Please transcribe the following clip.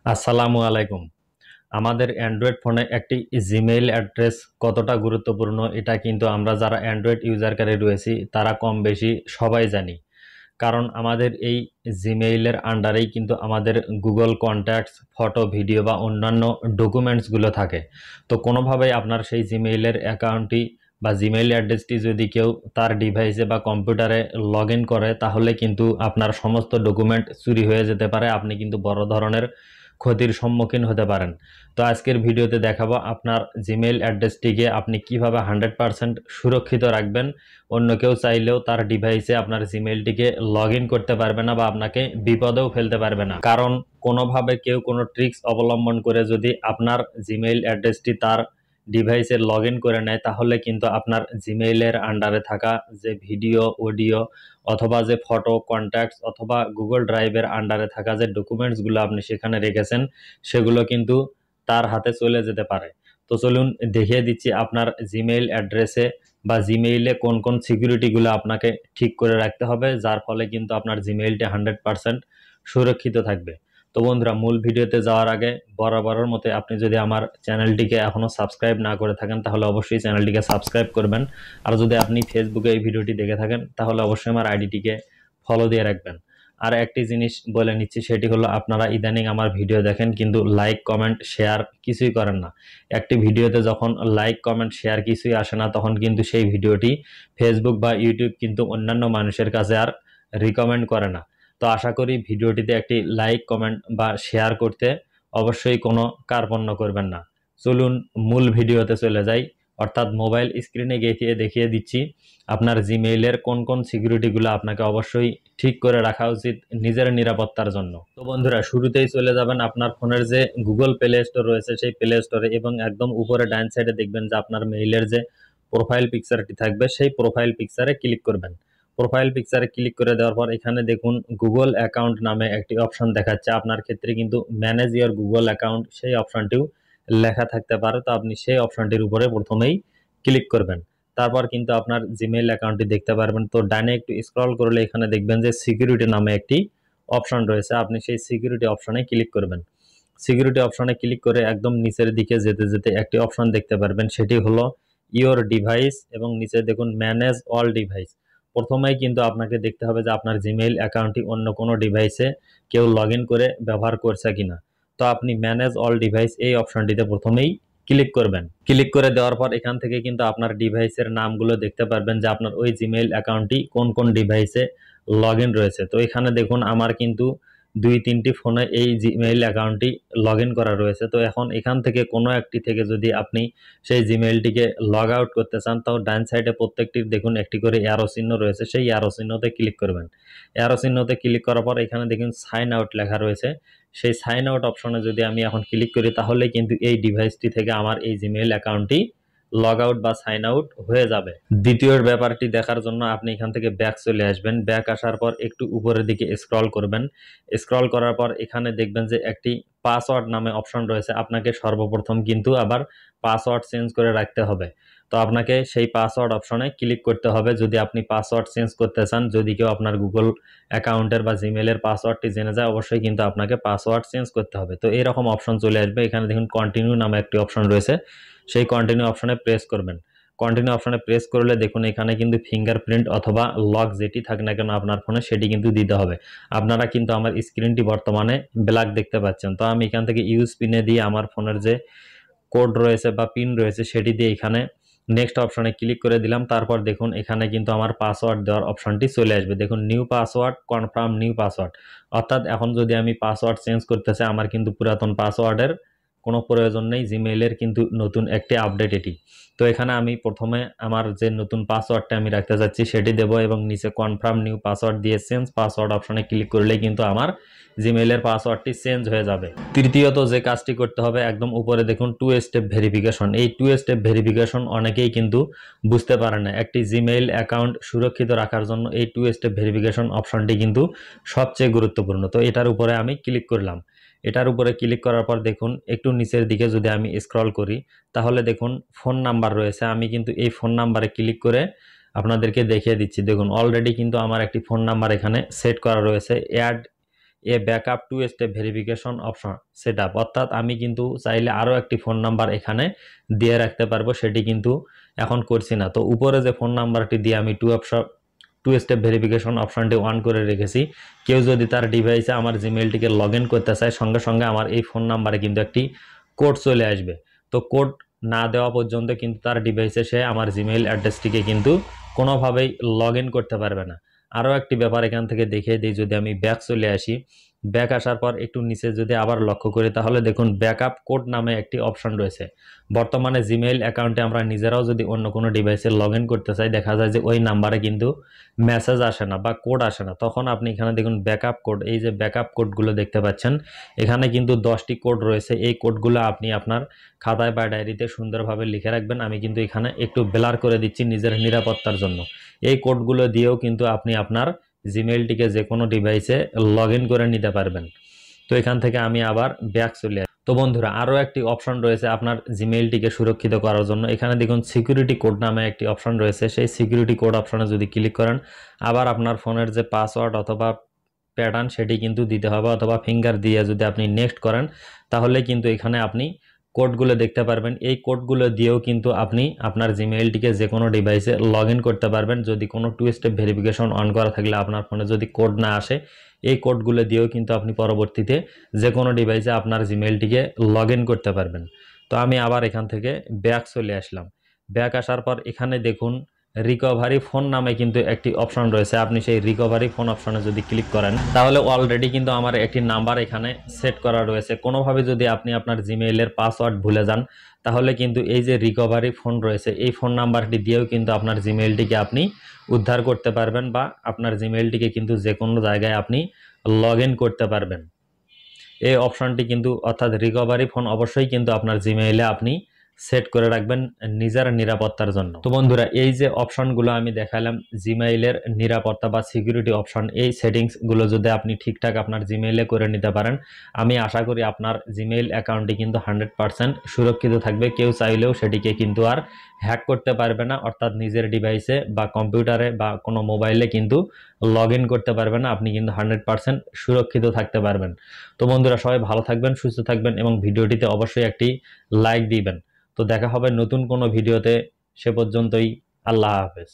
আসসালামু আলাইকুম। আমাদের অ্যান্ড্রয়েড ফোনে একটি জিমেইল অ্যাড্রেস কতটা গুরুত্বপূর্ণ এটা কিন্তু আমরা যারা অ্যান্ড্রয়েড ইউজারকারী রয়েছি তারা কম বেশি সবাই জানি। কারণ আমাদের এই জিমেইলের আন্ডারেই কিন্তু আমাদের গুগল কন্ট্যাক্টস, ফটো, ভিডিও বা অন্যান্য ডকুমেন্টসগুলো থাকে। তো কোনোভাবেই আপনার সেই জিমেইলের অ্যাকাউন্টটি বা জিমেইল অ্যাড্রেসটি যদি কেউ তার ডিভাইসে বা কম্পিউটারে লগ ইন করে তাহলে কিন্তু আপনার সমস্ত ডকুমেন্ট চুরি হয়ে যেতে পারে। আপনি কিন্তু বড় ধরনের ক্ষতির সম্মুখীন হতে পারেন। তো আজকের ভিডিওতে দেখাবো আপনার জিমেইল অ্যাড্রেসটিকে আপনি কিভাবে 100% সুরক্ষিত রাখবেন। অন্য কেউ চাইলেও তার ডিভাইসে আপনার জিমেইলটিকে লগ ইন করতে পারবে না বা আপনাকে বিপদেও ফেলতে পারবে না। কারণ কোনোভাবে কেউ কোনো ট্রিক্স অবলম্বন করে যদি আপনার জিমেইল অ্যাড্রেসটি তার ডিভাইসে লগ ইন করে নেয় তাহলে কিন্তু আপনার জিমেইলের আন্ডারে থাকা যে ভিডিও, অডিও অথবা যে ফটো, কন্ট্যাক্টস অথবা গুগল ড্রাইভের আন্ডারে থাকা যে ডকুমেন্টসগুলো আপনি সেখানে রেখেছেন সেগুলো কিন্তু তার হাতে চলে যেতে পারে। তো চলুন দেখিয়ে দিচ্ছি আপনার জিমেইল অ্যাড্রেসে বা জিমেইলে কোন কোন সিকিউরিটিগুলো আপনাকে ঠিক করে রাখতে হবে, যার ফলে কিন্তু আপনার জিমেইলটি 100% সুরক্ষিত থাকবে। তো বন্ধুরা, মূল ভিডিওতে যাওয়ার আগে বরাবরের মতো আপনি যদি আমার চ্যানেলটিকে এখনও সাবস্ক্রাইব না করে থাকেন তাহলে অবশ্যই চ্যানেলটিকে সাবস্ক্রাইব করবেন। আর যদি আপনি ফেসবুকে এই ভিডিওটি দেখে থাকেন তাহলে অবশ্যই আমার আইডিটিকে ফলো দিয়ে রাখবেন। আর একটি জিনিস বলে নিচ্ছি, সেটি হলো আপনারা ইদানিং আমার ভিডিও দেখেন কিন্তু লাইক, কমেন্ট, শেয়ার কিছুই করেন না। একটি ভিডিওতে যখন লাইক, কমেন্ট, শেয়ার কিছুই আসে না তখন কিন্তু সেই ভিডিওটি ফেসবুক বা ইউটিউব কিন্তু অন্যান্য মানুষের কাছে আর রিকমেন্ড করে না। তো আশা করি ভিডিওটিতে একটি লাইক, কমেন্ট বা শেয়ার করতে অবশ্যই কোনো কার্পণ্য করবেন না। চলুন মূল ভিডিওতে চলে যাই, অর্থাৎ মোবাইল স্ক্রিনে গিয়ে দেখিয়ে দিচ্ছি আপনার জিমেইলের কোন কোন সিকিউরিটিগুলো আপনাকে অবশ্যই ঠিক করে রাখা উচিত নিজের নিরাপত্তার জন্য। তো বন্ধুরা, শুরুতেই চলে যাবেন আপনার ফোনের যে গুগল প্লে স্টোর রয়েছে সেই প্লে স্টোরে এবং একদম উপরে ডান সাইডে দেখবেন যে আপনার মেইলের যে প্রোফাইল পিকচারটি থাকবে সেই প্রোফাইল পিকচারে ক্লিক করবেন। প্রোফাইল পিকচারে ক্লিক করে দেওয়ার পর এখানে দেখুন গুগল অ্যাকাউন্ট নামে একটি অপশন দেখাচ্ছে। আপনার ক্ষেত্রে কিন্তু ম্যানেজ ইওর গুগল অ্যাকাউন্ট সেই অপশনটিও লেখা থাকতে পারে। তো আপনি সেই অপশনটির উপরে প্রথমেই ক্লিক করবেন। তারপর কিন্তু আপনার জিমেইল অ্যাকাউন্টটি দেখতে পারবেন। তো ডানে একটু স্ক্রল করলে এখানে দেখবেন যে সিকিউরিটি নামে একটি অপশন রয়েছে। আপনি সেই সিকিউরিটি অপশনে ক্লিক করবেন। সিকিউরিটি অপশনে ক্লিক করে একদম নিচের দিকে যেতে যেতে একটি অপশন দেখতে পারবেন, সেটি হলো ইওর ডিভাইস এবং নিচে দেখুন ম্যানেজ অল ডিভাইস। প্রথমেই কিন্তু আপনাকে দেখতে হবে যে আপনার জিমেইল অ্যাকাউন্টটি অন্য কোনো ডিভাইসে কেউ লগ ইন করে ব্যবহার করছে কিনা। তো আপনি ম্যানেজ অল ডিভাইস এই অপশনটিতে প্রথমেই ক্লিক করবেন। ক্লিক করে দেওয়ার পর এখান থেকে কিন্তু আপনার ডিভাইসের নামগুলো দেখতে পারবেন যে আপনার ওই জিমেইল অ্যাকাউন্টটি কোন কোন ডিভাইসে লগ ইন রয়েছে। তো এখানে দেখুন আমার কিন্তু 2-3টি ফোনে এই জিমেইল অ্যাকাউন্টটি লগ ইন করা রয়েছে। তো এখন এখান থেকে কোনো একটি থেকে যদি আপনি সেই জিমেইলটিকে লগ আউট করতে চান তো ডান সাইডে প্রত্যেকটির দেখুন একটি করে অ্যারো চিহ্ন রয়েছে, সেই অ্যারো চিহ্নতে ক্লিক করবেন। অ্যারো চিহ্নতে ক্লিক করার পর এখানে দেখুন সাইন আউট লেখা রয়েছে। সেই সাইন আউট অপশনে যদি আমি এখন ক্লিক করি তাহলে কিন্তু এই ডিভাইসটি থেকে আমার এই জিমেইল অ্যাকাউন্টটি লগ আউট বা সাইন আউট হয়ে যাবে। দ্বিতীয় ব্যাপারটি দেখার জন্য আপনি এখান থেকে ব্যাক চলে আসবেন। ব্যাক আসার পর একটু উপরের দিকে স্ক্রল করবেন। স্ক্রল করার পর এখানে দেখবেন যে একটি পাসওয়ার্ড নামে অপশন রয়েছে। আপনাকে সর্বপ্রথম কিন্তু আবার পাসওয়ার্ড চেঞ্জ করে রাখতে হবে। তো আপনাকে সেই পাসওয়ার্ড অপশনে ক্লিক করতে হবে যদি আপনি পাসওয়ার্ড চেঞ্জ করতে চান। যদি কেউ আপনার গুগল অ্যাকাউন্টের বা জিমেলের পাসওয়ার্ডটি জেনে যায় অবশ্যই কিন্তু আপনাকে পাসওয়ার্ড চেঞ্জ করতে হবে। তো এরকম অপশন চলে আসবে। এখানে দেখুন কন্টিনিউ নামে একটি অপশন রয়েছে, সেই কন্টিনিউ অপশনে প্রেস করবেন। কন্টিনিউ অপশনে প্রেস করলে দেখুন এখানে কিন্তু ফিঙ্গারপ্রিন্ট অথবা লক যেটি থাকে না কেন আপনার ফোনে সেটি কিন্তু দিতে হবে। আপনারা কিন্তু আমার স্ক্রিনটি বর্তমানে ব্ল্যাক দেখতে পাচ্ছেন। তো আমি এখান থেকে ইউজ পিনে দিয়ে আমার ফোনের যে কোড রয়েছে বা পিন রয়েছে সেটি দিয়ে এখানে নেক্সট অপশনে ক্লিক করে দিলাম। তারপর দেখুন এখানে কিন্তু আমার পাসওয়ার্ড দেওয়ার অপশনটি চলে আসবে। দেখুন new password, confirm new password. অর্থাৎ এখন যদি আমি পাসওয়ার্ড চেঞ্জ করতে চাই আমার কিন্তু পুরাতন পাসওয়ার্ডের কোনো প্রয়োজন নেই। জিমেইলের কিন্তু নতুন একটি আপডেট এটি। তো এখানে আমি প্রথমে আমার যে নতুন পাসওয়ার্ডটা আমি রাখতে চাচ্ছি সেটি দেব এবং নিচে কনফার্ম নিউ পাসওয়ার্ড দিয়ে চেঞ্জ পাসওয়ার্ড অপশনে ক্লিক করলে কিন্তু আমার জিমেইলের পাসওয়ার্ডটি চেঞ্জ হয়ে যাবে। তৃতীয়ত যে কাজটি করতে হবে একদম উপরে দেখুন 2 স্টেপ ভেরিফিকেশন। এই 2 স্টেপ ভেরিফিকেশন অনেকেই কিন্তু বুঝতে পারে না। একটি জিমেইল অ্যাকাউন্ট সুরক্ষিত রাখার জন্য এই 2 স্টেপ ভেরিফিকেশন অপশনটি কিন্তু সবচেয়ে গুরুত্বপূর্ণ। তো এটার উপরে আমি ক্লিক করলাম। এটার উপরে ক্লিক করার পর দেখুন একটু নিচের দিকে যদি আমি স্ক্রল করি তাহলে দেখুন ফোন নাম্বার রয়েছে। আমি কিন্তু এই ফোন নাম্বারে ক্লিক করে আপনাদেরকে দেখিয়ে দিচ্ছি। দেখুন অলরেডি কিন্তু আমার একটি ফোন নাম্বার এখানে সেট করা রয়েছে। Add a backup two step verification option set up, অর্থাৎ আমি কিন্তু চাইলে আরও একটি ফোন নাম্বার এখানে দিয়ে রাখতে পারবো, সেটি কিন্তু এখন করছি না। তো উপরে যে ফোন নাম্বারটি দিয়ে আমি টু স্টেপ ভেরিফিকেশন অপশনটি অন করে রেখেছি, কেউ যদি তার ডিভাইসে আমার জিমেইলটিকে লগ ইন করতে চায় সঙ্গে সঙ্গে আমার এই ফোন নাম্বারে কিন্তু একটি কোড চলে আসবে। তো কোড না দেওয়া পর্যন্ত কিন্তু তার ডিভাইসে সে আমার জিমেইল অ্যাড্রেসটিকে কিন্তু কোনোভাবেই লগ ইন করতে পারবে না। আরও একটি ব্যাপার এখান থেকে দেখিয়ে দিই, যদি আমি ব্যাক চলে আসি, ব্যাক আসার পর একটু নিচে যদি আবার লক্ষ্য করি তাহলে দেখুন ব্যাকআপ কোড নামে একটি অপশন রয়েছে। বর্তমানে জিমেইল অ্যাকাউন্টে আমরা নিজেরাও যদি অন্য কোনো ডিভাইসে লগ ইন করতে চাই, দেখা যায় যে ওই নাম্বারে কিন্তু মেসেজ আসে না বা কোড আসে না। তখন আপনি এখানে দেখুন ব্যাকআপ কোড, এই যে ব্যাকআপ কোডগুলো দেখতে পাচ্ছেন, এখানে কিন্তু 10টি কোড রয়েছে। এই কোডগুলো আপনি আপনার খাতায় বা ডায়েরিতে সুন্দরভাবে লিখে রাখবেন। আমি কিন্তু এখানে একটু ব্লার করে দিচ্ছি নিজের নিরাপত্তার জন্য। এই কোডগুলো দিয়েও কিন্তু আপনি আপনার জিমেইলটিকে যে কোনো ডিভাইসে লগ ইন করে নিতে পারবেন। তো এখান থেকে আমি আবার ব্যাক চলে আসি। তো বন্ধুরা, আরও একটি অপশন রয়েছে আপনার জিমেইলটিকে সুরক্ষিত করার জন্য। এখানে দেখুন সিকিউরিটি কোড নামে একটি অপশন রয়েছে। সেই সিকিউরিটি কোড অপশনে যদি ক্লিক করেন, আবার আপনার ফোনের যে পাসওয়ার্ড অথবা প্যাটার্ন সেটি কিন্তু দিতে হবে, অথবা ফিঙ্গার দিয়ে যদি আপনি নেক্সট করেন তাহলে কিন্তু এখানে আপনি কোডগুলো দেখতে পারবেন। এই কোডগুলো দিয়েও কিন্তু আপনি আপনার জিমেইলটিকে যে কোনো ডিভাইসে লগ ইন করতে পারবেন। যদি কোনো টু স্টেপ ভেরিফিকেশন অন করা থাকলে আপনার ফোনে যদি কোড না আসে, এই কোডগুলো দিয়েও কিন্তু আপনি পরবর্তীতে যে কোনো ডিভাইসে আপনার জিমেইলটিকে লগ ইন করতে পারবেন। তো আমি আবার এখান থেকে ব্যাক চলে আসলাম। ব্যাক আসার পর এখানে দেখুন রিকভারি ফোন নামে কিন্তু একটি অপশন রয়েছে। আপনি সেই রিকভারি ফোন অপশনে যদি ক্লিক করেন তাহলে অলরেডি কিন্তু আমার একটি নাম্বার এখানে সেট করা রয়েছে। কোনোভাবে যদি আপনি আপনার জিমেইলের পাসওয়ার্ড ভুলে যান তাহলে কিন্তু এই যে রিকভারি ফোন রয়েছে এই ফোন নাম্বারটি দিয়েও কিন্তু আপনার জিমেইলটিকে আপনি উদ্ধার করতে পারবেন, বা আপনার জিমেইলটিকে কিন্তু যে কোনো জায়গায় আপনি লগ ইন করতে পারবেন। এই অপশনটি কিন্তু অর্থাৎ রিকভারি ফোন অবশ্যই কিন্তু আপনার জিমেইলে আপনি সেট করে রাখবেন নিজের নিরাপত্তার জন্য। তো বন্ধুরা, এই যে অপশনগুলো আমি দেখালাম জিমেইলের নিরাপত্তা বা সিকিউরিটি অপশন, এই সেটিংসগুলো যদি আপনি ঠিকঠাক আপনার জিমেইলে করে নিতে পারেন, আমি আশা করি আপনার জিমেইল অ্যাকাউন্টটি কিন্তু 100% সুরক্ষিত থাকবে। কেউ চাইলেও সেটিকে কিন্তু আর হ্যাক করতে পারবে না, অর্থাৎ নিজের ডিভাইসে বা কম্পিউটারে বা কোনো মোবাইলে কিন্তু লগ ইন করতে পারবে না। আপনি কিন্তু 100% সুরক্ষিত থাকতে পারবেন। তো বন্ধুরা, সবাই ভালো থাকবেন, সুস্থ থাকবেন এবং ভিডিওটিতে অবশ্যই একটি লাইক দিবেন। তো দেখা হবে নতুন কোনো ভিডিওতে। সে পর্যন্তই, আল্লাহ হাফেজ।